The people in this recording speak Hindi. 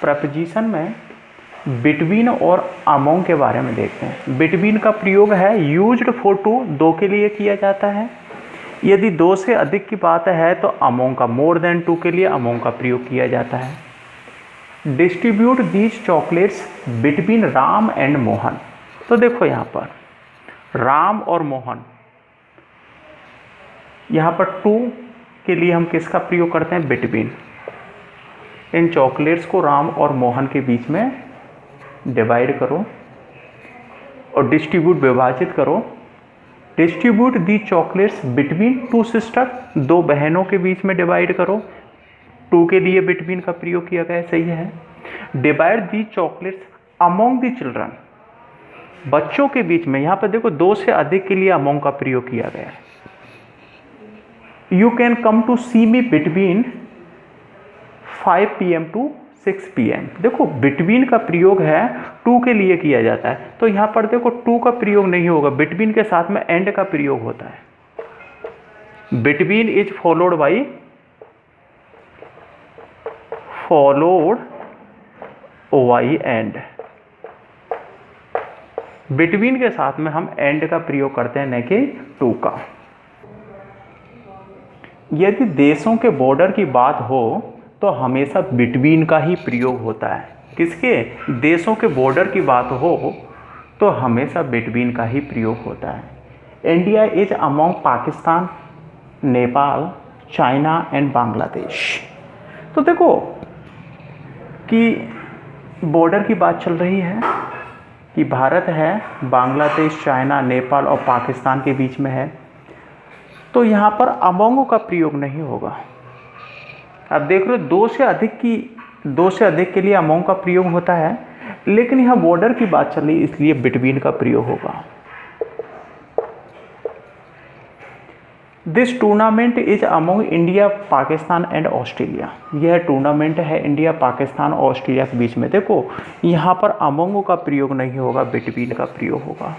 प्रपोजिशन में बिटवीन और अमोंग के बारे में देखते हैं। बिटवीन का प्रयोग है यूज्ड फॉर टू, दो के लिए किया जाता है। यदि दो से अधिक की बात है तो अमोंग का मोर देन टू के लिए अमोंग का प्रयोग किया जाता है। Distribute these chocolates between Ram and Mohan. तो देखो यहाँ पर राम और मोहन, यहाँ पर टू के लिए हम किसका प्रयोग करते हैं? बिटवीन। इन चॉकलेट्स को राम और मोहन के बीच में डिवाइड करो और डिस्ट्रीब्यूट, विभाजित करो। डिस्ट्रीब्यूट दी चॉकलेट्स बिटवीन टू सिस्टर, दो बहनों के बीच में डिवाइड करो। टू के लिए बिटवीन का प्रयोग किया गया है, सही है। Divide the chocolates among the children, बच्चों के बीच में, यहाँ पर देखो दो से अधिक के लिए अमोंग का प्रयोग किया गया है। You can come to see me between 5 PM to 6 PM। देखो बिटवीन का प्रयोग है टू के लिए किया जाता है, तो यहाँ पर देखो टू का प्रयोग नहीं होगा, बिटवीन के साथ में एंड का प्रयोग होता है। Between is followed by, followed by and. Between के साथ में हम एंड का प्रयोग करते हैं, न कि टू का। यदि देशों के बॉर्डर की बात हो तो हमेशा बिटवीन का ही प्रयोग होता है। किसके? देशों के बॉर्डर की बात हो तो हमेशा बिटवीन का ही प्रयोग होता है। India is among Pakistan, Nepal, China and Bangladesh. तो देखो कि बॉर्डर की बात चल रही है कि भारत है, बांग्लादेश, चाइना, नेपाल और पाकिस्तान के बीच में है, तो यहाँ पर अमोंग का प्रयोग नहीं होगा। अब देख रहे हो दो से अधिक के लिए अमोंग का प्रयोग होता है, लेकिन यहाँ बॉर्डर की बात चल रही है इसलिए बिटवीन का प्रयोग होगा। This tournament is among India, Pakistan and Australia. यह टूर्नामेंट है इंडिया, पाकिस्तान और ऑस्ट्रेलिया के बीच में। देखो यहाँ पर अमोंग का प्रयोग नहीं होगा, बिटवीन का प्रयोग होगा।